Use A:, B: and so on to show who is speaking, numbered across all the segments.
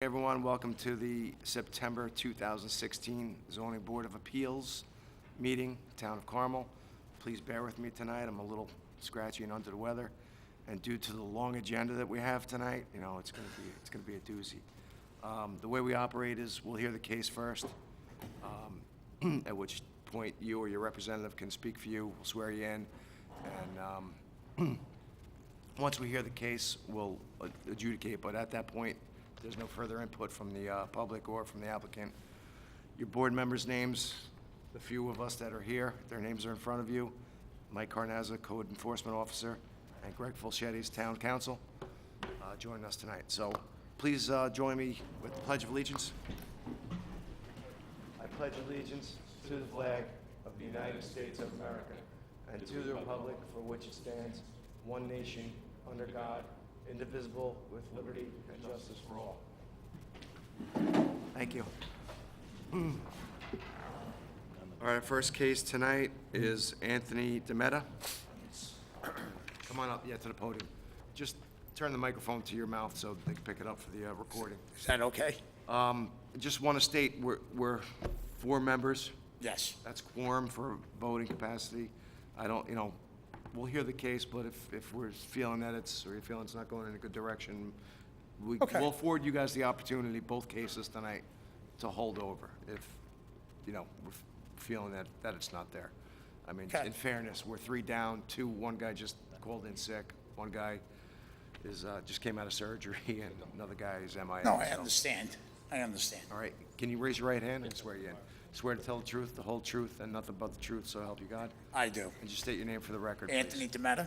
A: everyone. Welcome to the September 2016 Zoning Board of Appeals meeting, Town of Carmel. Please bear with me tonight. I'm a little scratchy and under the weather. And due to the long agenda that we have tonight, you know, it's gonna be a doozy. The way we operate is we'll hear the case first, at which point you or your representative can speak for you. We'll swear you in. And once we hear the case, we'll adjudicate, but at that point, there's no further input from the public or from the applicant. Your board members' names, the few of us that are here, their names are in front of you. Mike Carnazza, Code Enforcement Officer, and Greg Fulchetti, Town Council, joining us tonight. So please join me with the Pledge of Allegiance. I pledge allegiance to the flag of the United States of America and to the republic for which it stands, one nation, under God, indivisible, with liberty and justice for all. Thank you. All right, our first case tonight is Anthony DeMetta. Come on up, to the podium. Just turn the microphone to your mouth so they can pick it up for the recording.
B: Is that okay?
A: Just want to state, we're 4 members.
B: Yes.
A: That's quorum for voting capacity. I don't, we'll hear the case, but if we're feeling that you're feeling it's not going in a good direction,
B: Okay.
A: we'll afford you guys the opportunity, both cases tonight, to hold over if, we're feeling that it's not there. I mean,
B: Okay.
A: in fairness, we're 3 down, 2, one guy just called in sick, one guy just came out of surgery, and another guy is MIA.
B: No, I
A: so-
B: understand. I understand.
A: All right, can you raise your right hand and swear you in? Swear to tell the truth, the whole truth, and nothing but the truth, so help you God?
B: I do.
A: And just state your name for the record, please.
B: Anthony DeMetta.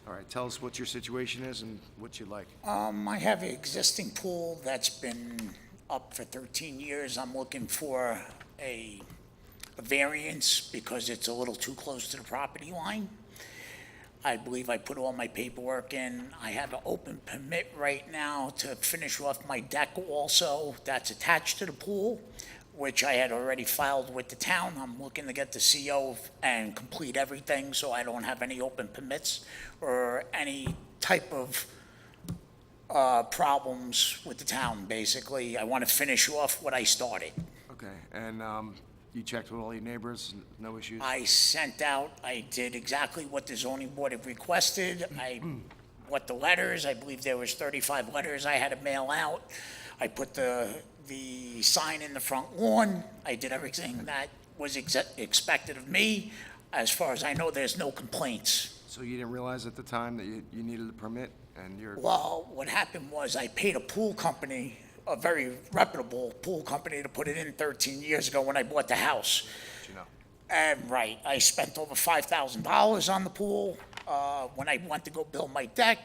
A: All right, tell us what your situation is and what you'd like.
B: I have an existing pool that's been up for 13 years. I'm looking for a variance because it's a little too close to the property line. I believe I put all my paperwork in. I have an open permit right now to finish off my deck also that's attached to the pool, which I had already filed with the town. I'm looking to get the CO and complete everything, so I don't have any open permits or any type of problems with the town, basically. I want to finish off what I started.
A: Okay, and you checked with all your neighbors, no issues?
B: I did exactly what the zoning board had requested. What the letters, I believe there was 35 letters I had to mail out. I put the sign in the front lawn. I did everything that was expected of me. As far as I know, there's no complaints.
A: So you didn't realize at the time that you needed a permit, and you're...
B: Well, what happened was I paid a pool company, a very reputable pool company, to put it in 13 years ago when I bought the house.
A: you know.
B: And right, I spent over $5,000 on the pool. When I went to go build my deck,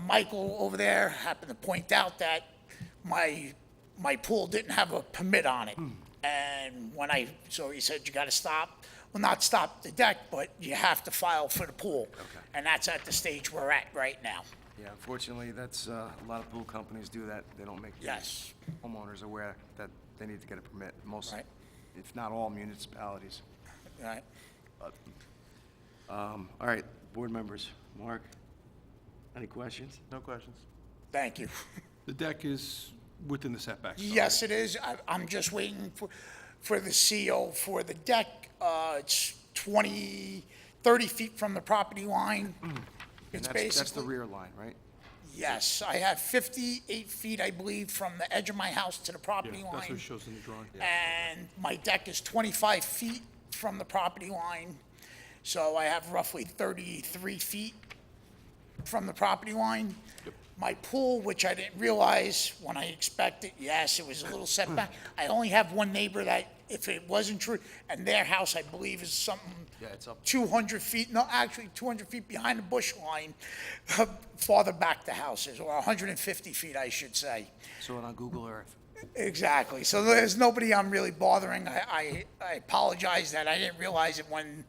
B: Michael over there happened to point out that my pool didn't have a permit on it. And so he said, you gotta stop, well, not stop the deck, but you have to file for the pool.
A: Okay.
B: And that's at the stage we're at right now.
A: Yeah, unfortunately, that's, a lot of pool companies do that. They don't make the
B: Yes.
A: homeowners aware that they need to get a permit. Most,
B: Right.
A: if not all municipalities.
B: Right?
A: All right, board members, Mark, any questions?
C: No questions.
B: Thank you.
C: The deck is within the setbacks. so-
B: Yes, it is. I'm just waiting for the CO for the deck. It's 30 feet from the property line.
A: And
B: It's
A: that's the
B: basically,
A: rear line, right?
B: yes, I have 58 feet, I believe, from the edge of my house to the property
C: Yeah, that's what it
B: line.
C: shows in the drawing.
B: And my deck is 25 feet from the property line. So I have roughly 33 feet from the property line. My pool, which I didn't realize when I inspected, yes, it was a little setback. I only have one neighbor that, if it wasn't true, and their house, I believe, is something
A: Yeah, it's up.
B: 200 feet, no, actually 200 feet behind the bush line, farther back the house is, or 150 feet, I should say.
A: Saw it on Google Earth.
B: Exactly. So there's nobody I'm really bothering. I apologize that I didn't realize it when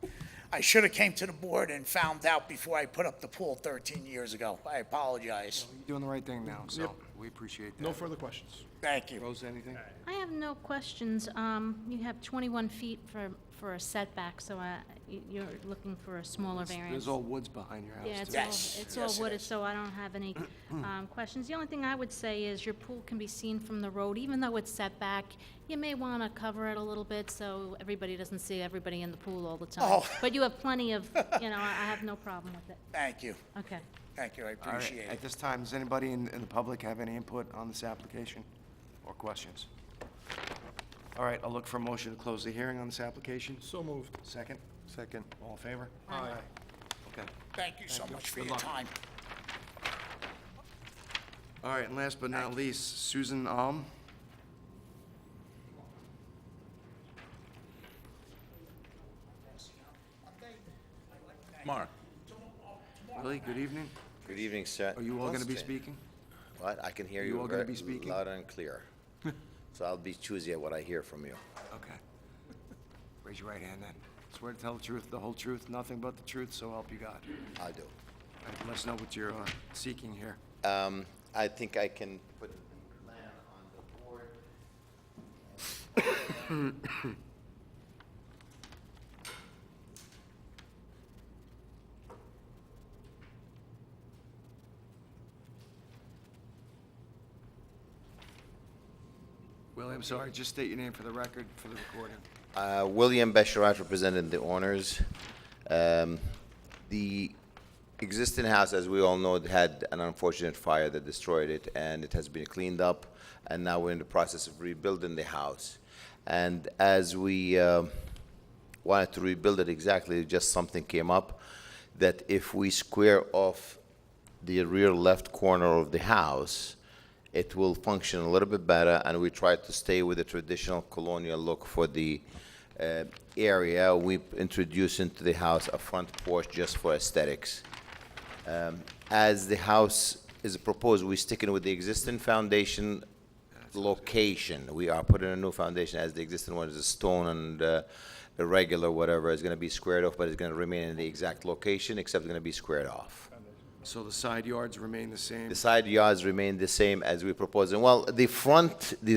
B: I should have came to the board and found out before I put up the pool 13 years ago. I apologize.
A: You're doing the right thing now, so we appreciate that.
C: No further questions.
B: Thank you.
A: Rose, anything?
D: I have no questions. You have 21 feet for a setback, so, you're looking for a smaller variance.
A: There's all woods behind your
D: Yeah,
A: house,
D: it's
A: too.
D: all,
B: Yes,
D: it's all
B: yes, it
D: wooded,
B: is.
D: so I don't have any questions. The only thing I would say is your pool can be seen from the road, even though it's set back. You may want to cover it a little bit so everybody doesn't see everybody in the pool all the time.
B: Oh.
D: But you have plenty of, I have no problem with it.
B: Thank you,
D: Okay.
B: thank you, I
A: All right,
B: appreciate
A: at
B: it.
A: this time, does anybody in the public have any input on this application or questions? All right, I'll look for a motion to close the hearing on this application.
C: So moved.
A: Second?
C: Second.
A: All in favor?
C: Aye.
A: Okay.
B: Thank you so much for
C: Good
B: your
C: luck.
B: time.
A: All right, and last but not least, Susan Alm.
E: Mark.
A: Willie, good evening.
F: Good evening, sir.
A: Are you all going to be
F: Austin.
A: speaking?
F: What? I can hear
A: You
F: you
A: all gonna
F: very
A: be speaking?
F: loud and clear. So I'll be choosy at what I hear from you.
A: Okay. Raise your right hand then. Swear to tell the truth, the whole truth, nothing but the truth, so help you God.
F: I do.
A: All right, let us know what you're seeking here.
F: I think I can put the plan on the board.
A: Willie, I'm sorry, just state your name for the record, for the recording.
F: William Besharat represented the owners. The existing house, as we all know, had an unfortunate fire that destroyed it, and it has been cleaned up, and now we're in the process of rebuilding the house. And as we wanted to rebuild it exactly, just something came up, that if we square off the rear left corner of the house, it will function a little bit better, and we try to stay with the traditional colonial look for the area. We introduce into the house a front porch just for aesthetics. As the house is proposed, we're sticking with the existing foundation location. We are putting a new foundation, as the existing one is a stone and irregular, whatever, is gonna be squared off, but it's gonna remain in the exact location, except it's gonna be squared off.
A: So the side yards remain the same?
F: The side yards remain the same as we proposed. Well, the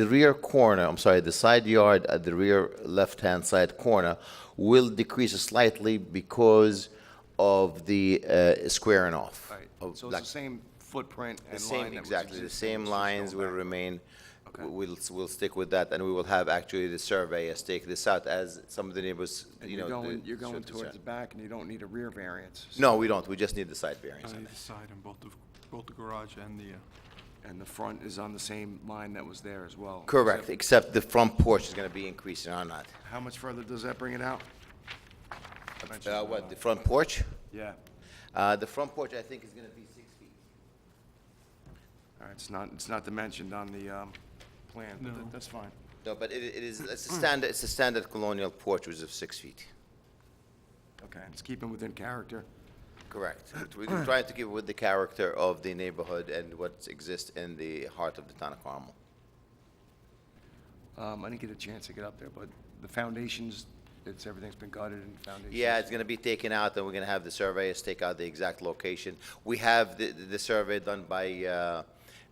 F: rear corner, I'm sorry, the side yard at the rear left-hand side corner will decrease slightly because of the squaring off.
A: Right,
F: of
A: so it's
F: like-
A: the same footprint
F: The
A: and line
F: same,
A: that was
F: exactly, the
A: existing,
F: same
A: it's just
F: lines
A: going
F: will
A: back.
F: remain.
A: Okay.
F: We'll stick with that, and we will have actually the surveyor stake this out, as some of the neighbors,
A: And
F: you
A: you're
F: know.
A: going,
F: the-
A: you're going
F: showed
A: towards the
F: concern.
A: back, and you don't need a rear variance.
F: No, we don't, we just need the side variance.
C: On either side, on both the garage and the,
A: And the front is on the same line that was there as well?
F: Correct, except the front porch is gonna be increasing on that.
A: How much further does that bring it out?
F: What, the front porch?
A: Yeah,
F: The front porch, I think, is gonna be 6 feet.
A: all right, it's not dimensioned on the plan, but
C: No.
A: that's fine.
F: No, but it's a standard colonial porch, which is 6 feet.
A: Okay, it's keeping within character.
F: Correct. We're trying to keep it with the character of the neighborhood and what exists in the heart of the town of Carmel.
A: I didn't get a chance to get up there, but the foundations, everything's been gutted and foundations?
F: Yeah, it's gonna be taken out, and we're gonna have the surveyors take out the exact location. We have the survey done by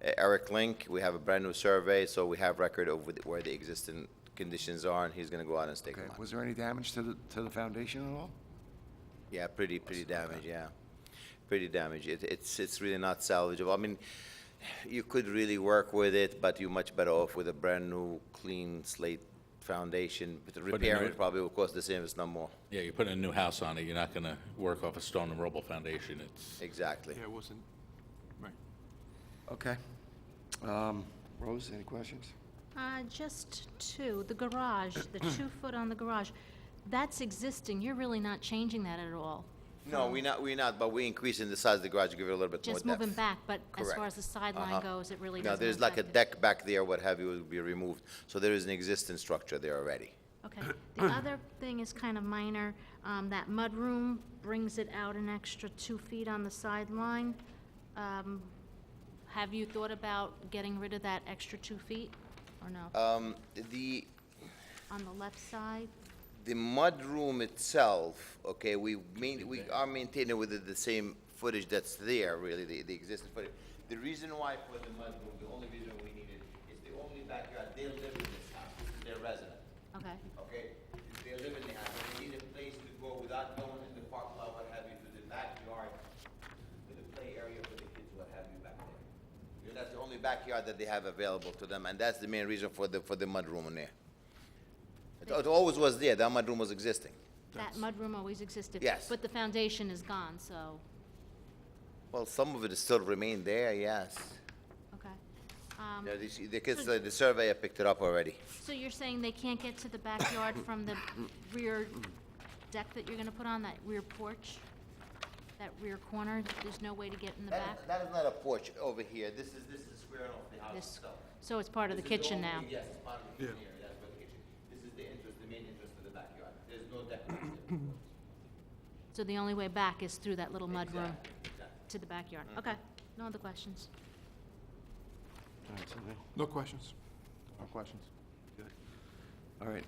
F: Eric Link. We have a brand-new survey, so we have record of where the existing conditions are, and he's gonna go out and stake
A: Okay,
F: them out.
A: was there any damage to the foundation at all?
F: Yeah, pretty damaged, yeah. Pretty damaged. It's really not salvageable. I mean, you could really work with it, but you're much better off with a brand-new, clean slate foundation. But repairing it probably will cost the same, if not more.
E: Yeah, you're putting a new house on it, you're not gonna work off a stone and rubble foundation, it's,
F: Exactly.
C: yeah, it wasn't, right.
A: Okay. Rose, any questions?
D: Just two, the garage, the 2 foot on the garage, that's existing, you're really not changing that at all?
F: No, we're not, but we're increasing the size of the garage to give it a little bit more
D: Just
F: depth.
D: moving back, but as far
F: Correct.
D: as the sideline
F: Uh-huh.
D: goes, it really
F: No,
D: doesn't
F: there's like a
D: affect it.
F: deck back there, what have you, will be removed. So there is an existing structure there already.
D: Okay. The other thing is kind of minor, that mudroom brings it out an extra 2 feet on the sideline. Have you thought about getting rid of that extra 2 feet, or no?
F: The
D: On the left side?
F: mudroom itself, okay, we are maintaining with it the same footage that's there, really, the existing footage. The reason why for the mudroom, the only reason we need it is the only backyard, they live in this house, this is their residence,
D: Okay.
F: okay? They live in the house, they need a place to go without backyard that they have available to them, and that's the main reason for the mudroom in there. It always was there, that mudroom was existing.
D: That mudroom always existed?
F: Yes.
D: But the foundation is gone, so,
F: Well, some of it is still remain there, yes.
D: okay.
F: Yeah, the surveyor picked it up already.
D: So you're saying they can't get to the backyard from the rear deck that you're gonna put on, that rear porch? That rear corner, there's no way to get in the back?
F: That is not a porch over here, this is square off the house
D: This-
F: itself.
D: So it's part of the
F: This is
D: kitchen
F: only-
D: now?
F: Yes, it's part of the kitchen area, that's for the kitchen. This is the entrance, the main entrance to the backyard. There's no deck.
D: So the only way back is through that little mudroom
F: Exactly.
D: to the backyard? Okay, no other questions?
A: All right, Sylvia,
C: No questions.
A: no questions? Good. All right,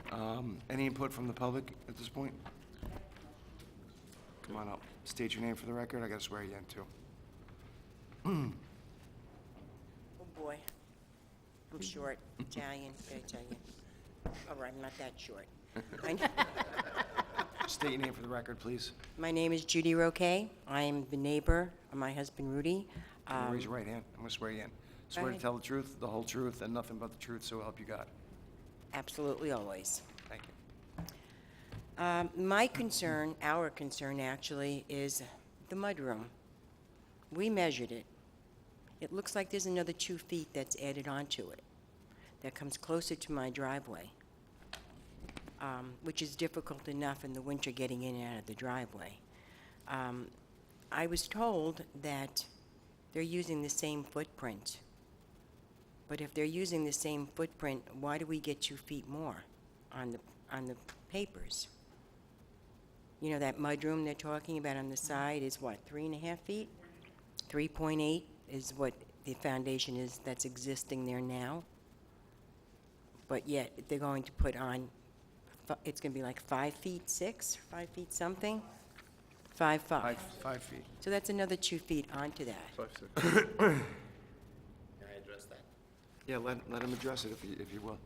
A: any input from the public at this point? Come on up, state your name for the record, I gotta swear you in too.
G: Oh, boy. I'm short, Italian, very Italian. All right, I'm not that short. I-
A: State your name for the record, please.
G: My name is Judy Roque. I am the neighbor of my husband Rudy.
A: Can you raise your right hand? I'm gonna swear you in. Swear to
G: ahead.
A: tell the truth, the whole truth, and nothing but the truth, so help you God.
G: Absolutely always.
A: Thank you.
G: My concern, our concern actually, is the mudroom. We measured it. It looks like there's another 2 feet that's added onto it that comes closer to my driveway, which is difficult enough in the winter getting in and out of the driveway. I was told that they're using the same footprint. But if they're using the same footprint, why do we get 2 feet more on the papers? You know, that mudroom they're talking about on the side is what, 3.5 feet? 3.8 is what the foundation is that's existing there now. But yet, they're going to put on, it's gonna be like 5 feet 6, 5 feet something? 5'5".
A: 5 feet.
G: So that's another 2 feet onto that.
C: 5'6".
F: Can I address that?
A: Yeah, let him address it if you will.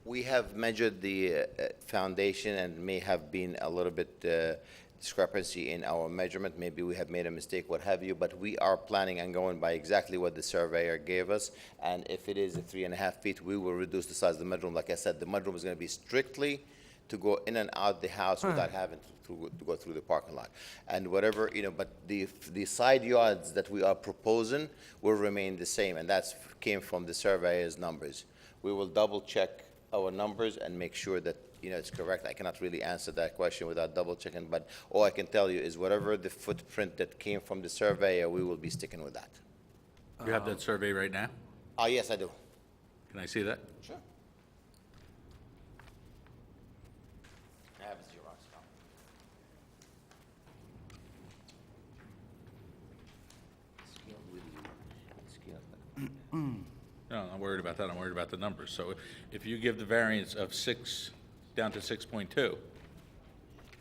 F: We have measured the foundation and may have been a little bit discrepancy in our measurement. Maybe we have made a mistake, what have you, but we are planning on going by exactly what the surveyor gave us. And if it is a 3.5 feet, we will reduce the size of the mudroom. Like I said, the mudroom is going to be strictly to go in and out the house without having to go through the parking lot. And whatever, but the side yards that we are proposing will remain the same, and that's came from the surveyor's numbers. We will double check our numbers and make sure that, it's correct. I cannot really answer that question without double checking, but all I can tell you is whatever the footprint that came from the surveyor, we will be sticking with that.
E: You have that survey right now?
F: Oh, yes, I do.
E: Can I see that?
F: Sure. I have a Xerox copy. Scale with you. Scale.
E: No, I'm not worried about that, I'm worried about the numbers. So if you give the variance of 6 down to 6.2,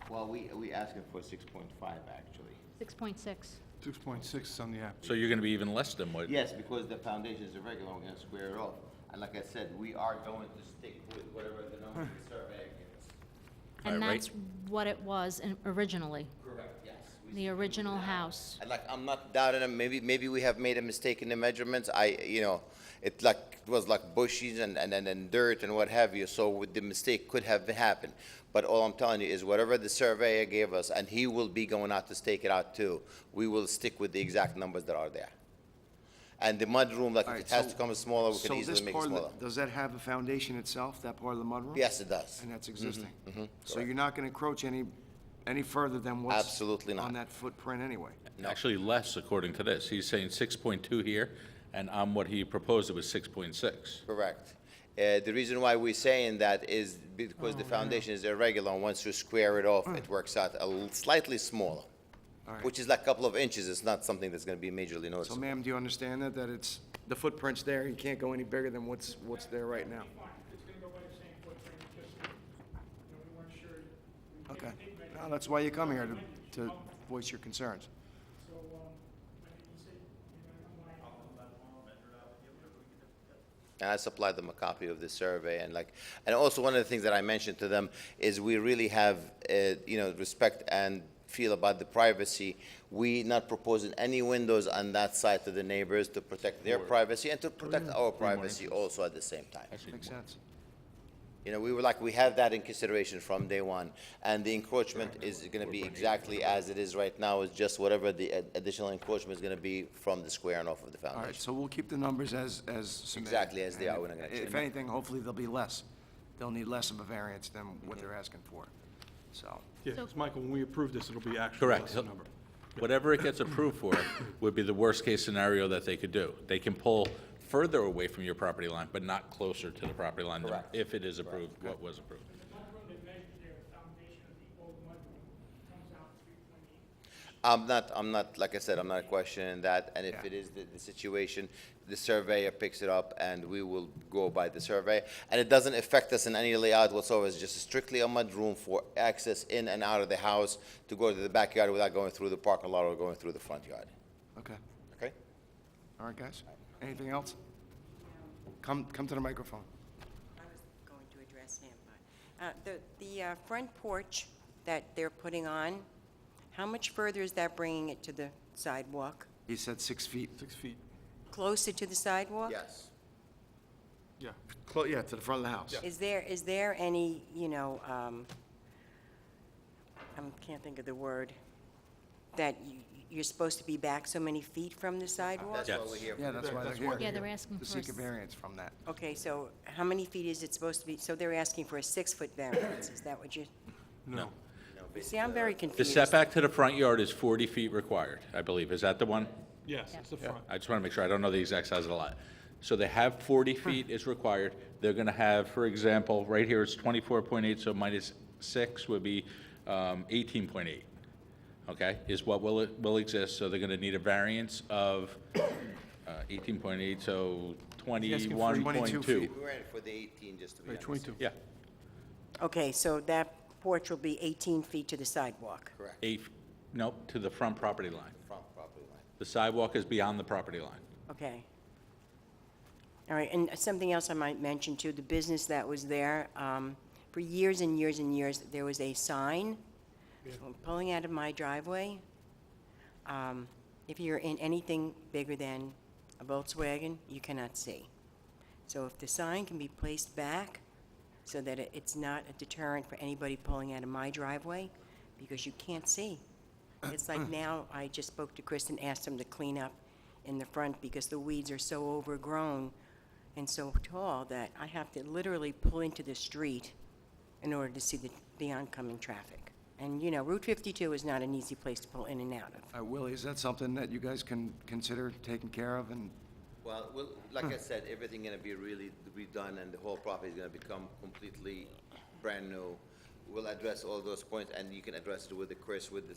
F: Well, we asking for 6.5, actually.
D: 6.6.
C: 6.6 is on the app.
E: so you're gonna be even less than what?
F: Yes, because the foundation is irregular, we're gonna square it off. And like I said, we are going to stick with whatever the number the surveyor gives.
D: And
E: Alright,
D: that's what it was originally,
F: Correct, yes.
D: the original house.
F: And like, I'm not doubting them, maybe we have made a mistake in the measurements, it was like bushes and dirt and what have you, so with the mistake could have happened. But all I'm telling you is whatever the surveyor gave us, and he will be going out to stake it out too, we will stick with the exact numbers that are there. And the mudroom, like
A: All
F: if
A: right,
F: it has
A: so-
F: to come smaller, we can
A: So
F: easily
A: this
F: make it
A: part,
F: smaller.
A: does that have a foundation itself, that part of the mudroom?
F: Yes, it does.
A: And that's existing? So
F: correct.
A: you're not gonna encroach any further than what's
F: Absolutely not.
A: on that footprint anyway?
E: Actually less according to this. He's saying 6.2 here, and what he proposed it was 6.6.
F: Correct. The reason why we're saying that is because
A: Oh,
F: the foundation is irregular, and once you square it off, it works out slightly smaller,
A: All right.
F: which is like a couple of inches. It's not something that's going to be majorly
A: So
F: noticeable.
A: ma'am, do you understand that it's, the footprint's there, you can't go any bigger than what's there right now?
H: It's gonna go by the same footprint, just, we weren't sure. We
A: Okay.
H: didn't measure
A: No, that's why you come here, to voice your concerns.
H: So, when did you say you're gonna come by?
F: And I supplied them a copy of the survey, and also one of the things that I mentioned to them is we really have, respect and feel about the privacy. We not proposing any windows on that side to the neighbors to protect their privacy and to protect our privacy also at the same time.
A: Makes sense.
F: You know, we had that in consideration from day one, and the encroachment is gonna be exactly as it is right now, it's just whatever the additional encroachment is gonna be from the square and off of the
A: All right,
F: foundation.
A: so we'll keep the numbers as submitted.
F: Exactly as they are.
A: And
F: We're not gonna change
A: If
F: them.
A: anything, hopefully they'll be less. They'll need less of a variance than what they're asking for, so.
C: Yeah,
D: So-
C: 'cause Michael, when we approve this, it'll be actually
E: Correct.
C: less number.
E: Whatever it gets approved for would be the worst-case scenario that they could do. They can pull further away from your property line, but not closer to the property line than
F: Correct.
E: if it is approved, what was approved.
H: The mudroom they measured there, the foundation of the old mudroom comes out 3.8.
F: I'm not, like I said, I'm not questioning that, and if
A: Yeah.
F: it is the situation, the surveyor picks it up, and we will go by the survey. And it doesn't affect us in any layout whatsoever, it's just strictly a mudroom for access in and out of the house to go to the backyard without going through the parking lot or going through the front yard.
A: Okay,
F: Okay?
A: all right, guys. Anything else? Come to the microphone.
G: I was going to address him, but, the front porch that they're putting on, how much further is that bringing it to the sidewalk?
A: He said 6 feet.
C: 6 feet,
G: Closer to the sidewalk?
F: Yes.
C: yeah.
A: Yeah, to the front of the house.
G: Is there any, I can't think of the word, that you're supposed to be back so many feet from the sidewalk?
F: That's why we're here.
A: Yeah, that's why they're
C: That's why
A: here.
D: Yeah, they're asking
A: To
D: for
A: seek a
D: us.
A: variance from that.
G: Okay, so how many feet is it supposed to be? So they're asking for a 6-foot variance, is that what you,
C: No.
G: see, I'm very
E: The
G: confused.
E: setback to the front yard is 40 feet required, I believe. Is that the one?
C: Yes, it's the front.
E: I just want to make sure, I don't know the exact size of the lot. So they have 40 feet is required. They're going to have, for example, right here it's 24.8, so minus 6 would be 18.8, okay, is what will exist. So they're going to need a variance of 18.8, so
A: asking for 22
E: 21.2.
A: feet.
F: We ran for the 18, just to be
C: Right,
F: honest.
C: 22.
E: Yeah,
G: Okay, so that porch will be 18 feet to the sidewalk.
F: Correct.
E: nope, to the front property line.
F: Front property line.
E: The sidewalk is beyond the property line.
G: Okay. All right, and something else I might mention too, the business that was there, for years and years and years, there was a sign pulling out of my driveway. If you're in anything bigger than a Volkswagen, you cannot see. So if the sign can be placed back so that it's not a deterrent for anybody pulling out of my driveway, because you can't see. It's like now, I just spoke to Chris and asked him to clean up in the front because the weeds are so overgrown and so tall that I have to literally pull into the street in order to see the oncoming traffic. And, Route 52 is not an easy place to pull in and out of.
A: Willie, is that something that you guys can consider taking care of? And
F: Well, like I said, everything gonna be really redone, and the whole property is gonna become completely brand new. We'll address all those points, and you can address it with the Chris, with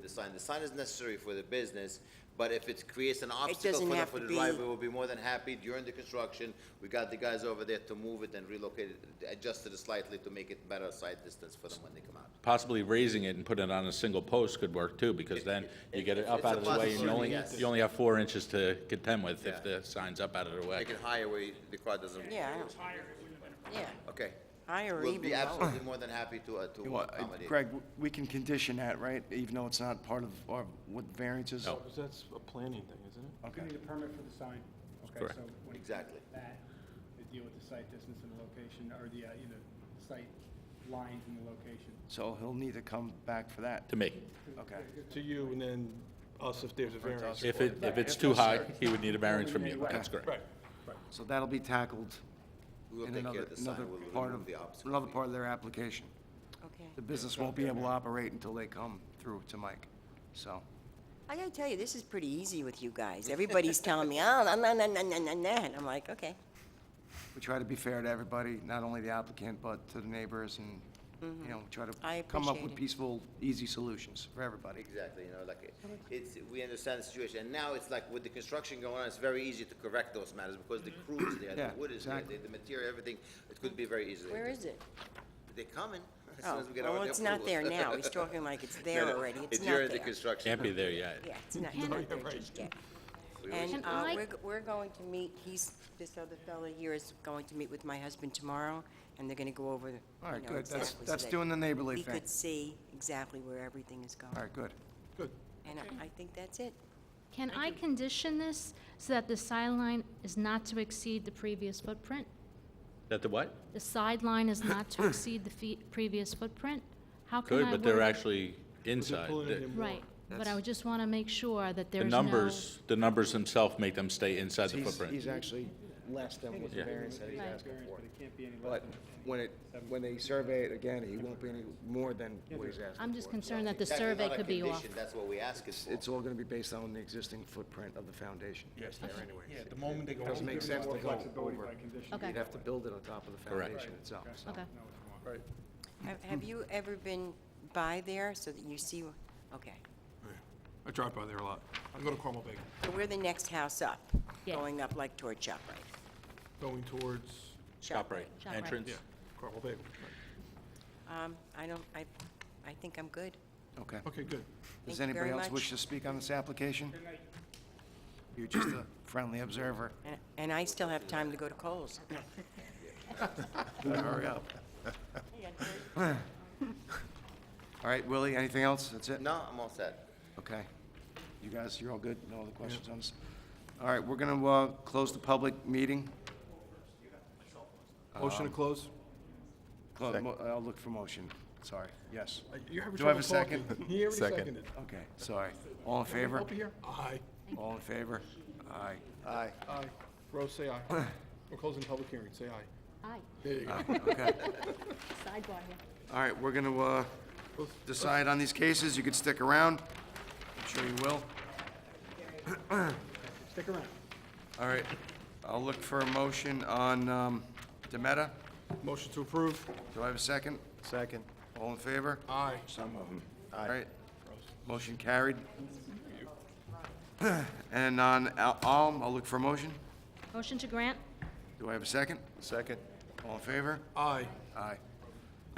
F: the sign. The sign is necessary for the business, but if it creates an obstacle
G: doesn't
F: for
G: have to
F: the
G: be-
F: driveway, we'll be more than happy during the construction. We got the guys over there to move it and relocate it, adjust it slightly to make it better sight distance for them when they come out.
E: Possibly raising it and putting it on a single post could work too, because then you get it up
F: It's
E: out
F: a
E: of the way, and you
F: possibility,
E: only,
F: yes.
E: you only have 4 inches to contend with if
F: Yeah.
E: the sign's up out of the way.
F: Make it higher where the car doesn't.
G: Yeah, yeah,
F: Okay.
G: higher or
F: We'll
G: even
F: be
G: lower.
F: absolutely more than happy to
A: Well,
F: accommodate.
A: Greg, we can condition that, right? Even though it's not part of our, what variances?
E: No.
C: Because that's a planning thing, isn't it?
H: You
A: Okay.
H: need a permit for the sign. Okay,
E: Correct.
H: so when you
F: Exactly.
H: do that, they deal with the site distance and the location, or the, site lines and the location.
A: So he'll need to come back for that?
E: To me.
A: Okay.
C: To you, and then us if there's a variance.
E: If it's too high, he would need a variance from you. That's correct.
C: Right.
A: So that'll be tackled
F: We'll
A: in
F: take care
A: another,
F: of the sign.
A: another
F: We'll
A: part
F: remove
A: of,
F: the obstacle.
A: another part of their application.
G: Okay.
A: The business won't be able to operate until they come through to Mike, so.
G: I gotta tell you, this is pretty easy with you guys. Everybody's telling me, oh, no, no, no, no, no, no, no, and I'm like, okay.
A: We try to be fair to everybody, not only the applicant, but to the neighbors, and, try
G: Mm-hmm. I
A: to come up with
G: appreciate it.
A: peaceful, easy solutions for everybody.
F: Exactly, like, we understand the situation, and now it's like with the construction going on, it's very easy to correct those matters, because the crew is there,
A: Yeah,
F: the wood is there,
A: exactly.
F: the material, everything, it could be very easy.
G: Where is it?
F: They're coming, as soon
G: Oh,
F: as we get
G: well,
F: our
G: it's not there
F: approval.
G: now. He's talking like it's there
F: No, no,
G: already. It's not
F: during the
G: there.
F: construction.
E: Can't be there yet.
G: Yeah, it's not there just yet.
A: always-
G: And
D: Can I-
G: we're going to meet, this other fellow here is going to meet with my husband tomorrow, and they're going to go over,
A: All right,
G: you know,
A: good.
G: exactly.
A: That's
G: so that
A: doing the neighborly
G: we
A: thing.
G: could see exactly where everything is going.
A: All right, good.
C: Good.
G: And I think that's it.
D: Can I condition this so that the sideline is not to exceed the previous footprint?
E: That the what?
D: The sideline is not to exceed the previous footprint? How can
E: Good,
D: I
E: but they're
D: word it?
E: actually inside.
C: pulling it in more.
D: Right, but I would just want to make sure that
E: The
D: there's no...
E: the numbers themselves make them stay inside the
A: He's
E: footprint.
A: actually less than what the
E: Yeah.
A: variance that he's
D: Right.
A: asking for.
H: But it can't be any less
A: But
H: than.
A: when they survey it again, he won't be any more than what he's asking for.
D: I'm just concerned that the
F: Exactly,
D: survey
F: not a
D: could be off.
F: condition, That's what we ask it for.
A: It's all gonna be based on the existing footprint of the foundation.
C: Yes, there anyway. Yeah, the moment they go
A: Doesn't
C: over.
A: make sense to
H: More
A: go
H: flexibility
A: over.
H: by condition.
D: Okay.
A: You'd have to build it on top of the
E: Correct.
A: foundation itself, so.
D: Okay.
C: Right.
G: Have you ever been by there so that you see, okay.
C: Yeah. I drive by there a lot. I go to Carmel Bagel,
G: So we're the next house up,
D: Yeah.
G: going up like toward ShopRite.
C: going towards,
E: ShopRite,
D: ShopRite.
E: entrance.
C: yeah, Carmel Bagel. Right.
G: I think I'm good.
A: Okay.
C: Okay, good.
A: Does
G: Thank you
A: anybody
G: very
A: else
G: much.
A: wish to speak on this application? You're just a friendly observer.
G: And I still have time to go to Kohl's.
A: Hurry up. All right, Willie, anything else? That's it?
F: No, I'm all set.
A: Okay. You guys, you're all good? No other questions on this? All right, we're gonna, close the public meeting.
C: Motion to close?
A: I'll look for motion. Sorry, yes.
C: You're having
A: Do I have
C: trouble
A: a second?
C: talking. He already seconded.
A: Okay, sorry. All in favor?
C: Over here? Aye.
A: All in favor? Aye. Aye.
C: Aye. Rose, say aye. We're closing the public hearing, say aye.
D: Hi,
C: There you go.
A: Okay.
D: sidebar here.
A: All right, we're gonna, decide on these cases. You can stick around. I'm sure you will.
C: Stick around.
A: All right, I'll look for a motion on, Demeta.
C: Motion to approve?
A: Do I have a second? Second. All in favor?
C: Aye.
A: Some of them. All right. Motion carried. And on Alm, I'll look for a motion.
D: Motion to grant?
A: Do I have a second? Second. All in favor?
C: Aye.
A: Aye.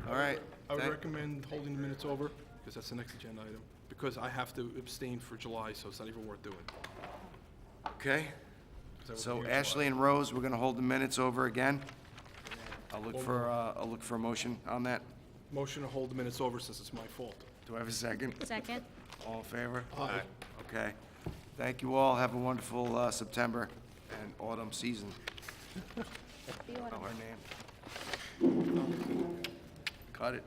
A: All right.
C: I would
A: Thank-
C: recommend holding the minutes over, because that's the next agenda item, because I have to abstain for July, so it's not even worth doing.
A: Okay.
C: 'Cause I wasn't
A: So
C: here in
A: Ashley
C: July.
A: and Rose, we're gonna hold the minutes over again. I'll look for a motion on that.
C: Motion to hold the minutes over since it's my fault.
A: Do I have a second?
D: Second?
A: All in favor?
C: Aye.
A: Okay. Thank you all. Have a wonderful September and autumn season.
D: The order.
A: Know her name. Cut it.